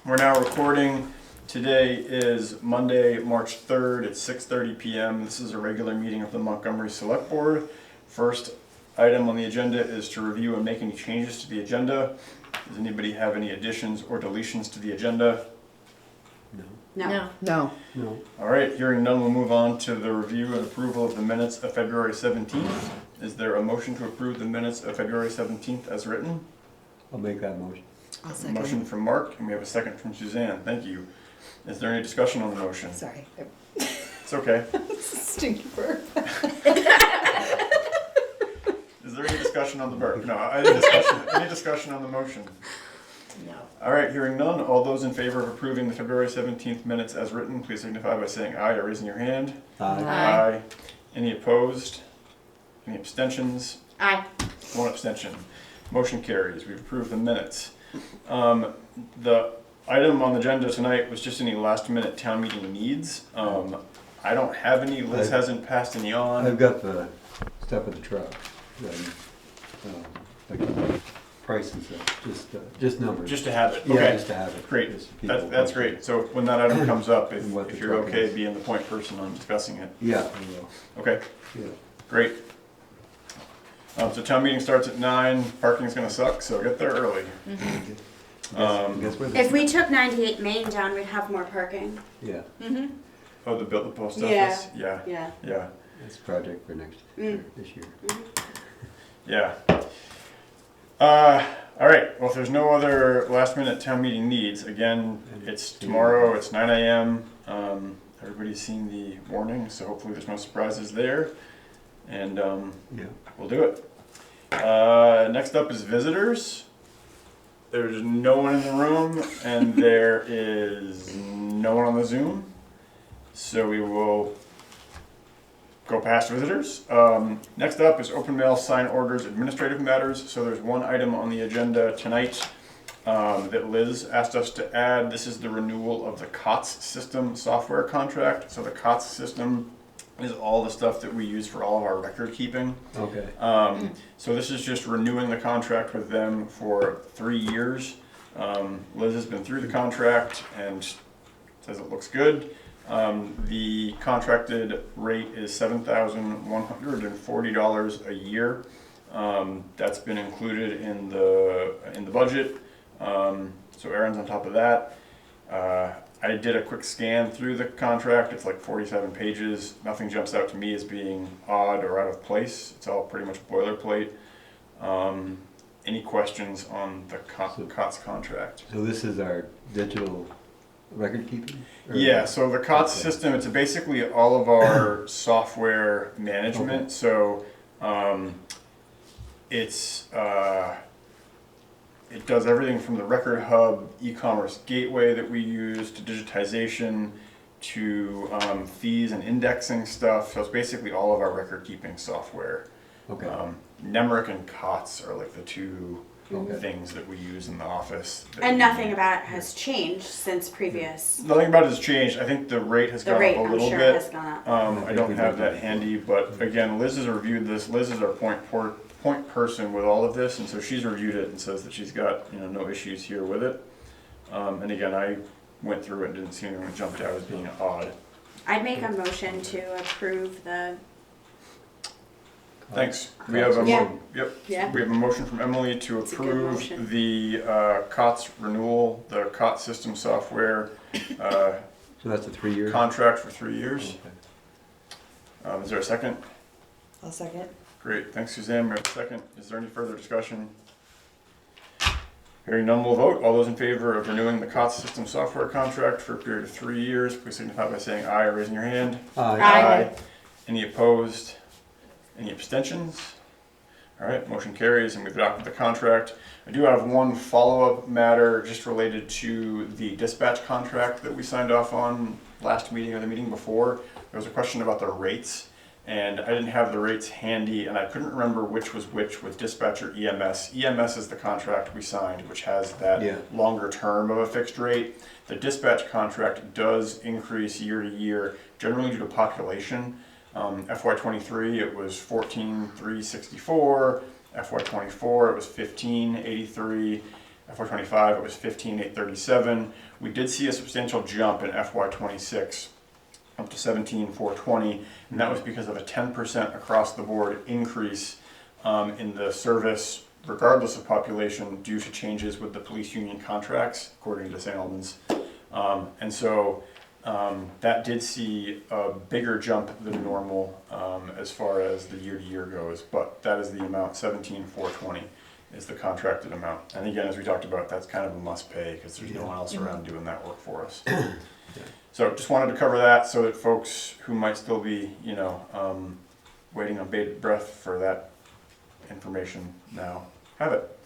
We're now recording. Today is Monday, March 3rd. It's 6:30 p.m. This is a regular meeting of the Montgomery Selectboard. First item on the agenda is to review and make any changes to the agenda. Does anybody have any additions or deletions to the agenda? No. All right, hearing none, we'll move on to the review and approval of the minutes of February 17th. Is there a motion to approve the minutes of February 17th as written? I'll make that motion. I'll A second. motion from Mark, and we have a second from Suzanne. Thank you. Is there any discussion on the motion? Sorry. It's okay. Stinky bird. Is there any discussion on the burp? No, any discussion on the motion? No. All right, hearing none. All those in favor of approving the February 17th minutes as written, please signify by saying aye or raising your hand. Aye. Aye. Any opposed? Any abstentions? Aye. One abstention. Motion carries. We've approved the minutes. The item on the agenda tonight was just any last minute town meeting needs. I don't have any. Liz hasn't passed any on. I've got the stuff at the truck. Like prices, just numbers. Just to have it. Yeah, Okay. just to have it. Great. Just people That's great. So when that item comes up, if And what the you're truck okay is. being the point person on discussing it. Yeah, I will. Okay, Yeah. great. So town meeting starts at 9. Parking's gonna suck, so get there early. Guess where If we took 98 Main down, we'd have more parking. Yeah, Mm-hmm. Oh, the post Yeah. office? Yeah, Yeah. yeah, that's a project for next this year. yeah. All right, well, if there's no other last minute town meeting needs, again, it's tomorrow, it's 9 a.m. Everybody's seen the warning, so hopefully there's no surprises there. And Yeah. we'll do it. Next up is visitors. There's no one in the room, and there is no one on the Zoom. So we will go past visitors. Next up is open mail, sign orders, administrative matters. So there's one item on the agenda tonight that Liz asked us to add. This is the renewal of the COTS system software contract. So the COTS system is all the stuff that we use for all of our record keeping. Okay. So this is just renewing the contract with them for 3 years. Liz has been through the contract and says it looks good. The contracted rate is $7,140 a year. That's been included in the budget. So Aaron's on top of that. I did a quick scan through the contract. It's like 47 pages. Nothing jumps out to me as being odd or out of place. It's all pretty much boilerplate. Any questions on the COTS contract? So this is our digital record keeping? Or- Yeah, so the COTS Okay. system, it's basically all of our software management. Okay. So it does everything from the record hub, e-commerce gateway that we use, to digitization, to fees and indexing stuff. So it's basically all of our record keeping software. Okay. Nemrick and COTS are like the two Okay. things that we use in the office. that And we nothing use. about it has changed since previous. Nothing about it has changed. I think the rate has The gone rate, up a I'm little sure, bit. has gone up. I don't have that handy, but again, Liz has reviewed this. Liz is our point person with all of this, and so she's reviewed it and says that she's got no issues here with it. And again, I went through it and didn't see anything that jumped out as being odd. I'd make a motion to approve the. Thanks. We have a Yeah. yep. Yeah. We have a motion from Emily to It's a good approve motion. the COTS renewal, the COTS system software So that's a 3-year? contract for 3 years. Okay. Is there a second? I'll second. Great, thanks Suzanne, we have a second. Is there any further discussion? Hearing none, we'll vote. All those in favor of renewing the COTS system software contract for a period of 3 years, please signify by saying aye or raising your hand. Aye. Any opposed? Any abstentions? All right, motion carries and we've adopted the contract. I do have one follow-up matter just related to the dispatch contract that we signed off on last meeting or the meeting before. There was a question about the rates, and I didn't have the rates handy, and I couldn't remember which was which with dispatch or EMS. EMS is the contract we signed, which has that Yeah. longer term of a fixed rate. The dispatch contract does increase year to year, generally due to population. FY23 it was 14,364. FY24 it was 1583. FY25 it was 15,837. We did see a substantial jump in FY26 up to 17,420, and that was because of a 10% across the board increase in the service regardless of population due to changes with the police union contracts, according to St. Albans. And so that did see a bigger jump than normal as far as the year-to-year goes, but that is the amount, 17,420 is the contracted amount. And again, as we talked about, that's kind of a must pay because there's no one else around doing that work for us. So just wanted to cover that so that folks who might still be, you know, waiting on bated breath for that information now have it.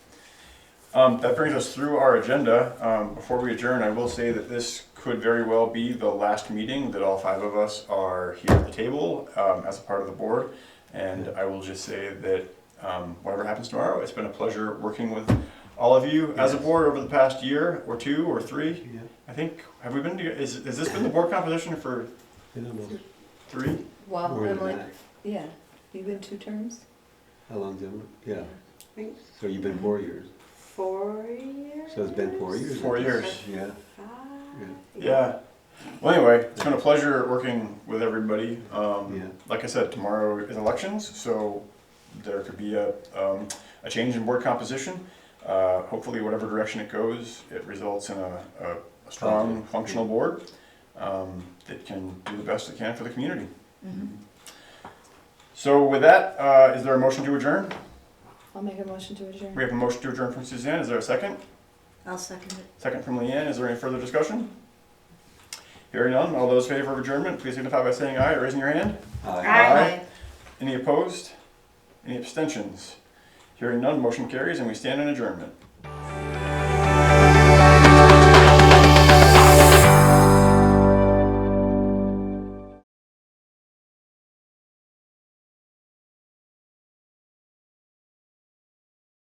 That brings us through our agenda. Before we adjourn, I will say that this could very well be the last meeting that all 5 of us are here at the table as a part of the board. And I will just say that whatever happens tomorrow, it's been a pleasure working with all of you as a board over the past year or 2 or 3. Yeah. I think, have we been, has this been the board composition for I don't know. 3? Well, More I'm than like, that. yeah, you've been 2 terms? How long's it? Yeah. Think So you've been 4 years. 4 years. So it's been 4 years. 4 years. Yeah. 5. Yeah. Well, anyway, it's been a pleasure working with everybody. Yeah. Like I said, tomorrow is elections, so there could be a change in board composition. Hopefully, whatever direction it goes, it results in a strong, functional board that can do the best it can for the community. Mm-hmm. So with that, is there a motion to adjourn? I'll make a motion to adjourn. We have a motion to adjourn from Suzanne. Is there a second? I'll second it. Second from Leanne. Is there any further discussion? Hearing none, all those in favor of adjournment, please signify by saying aye or raising your hand. Aye. Any opposed? Any abstentions? Hearing none, motion carries and we stand in adjournment.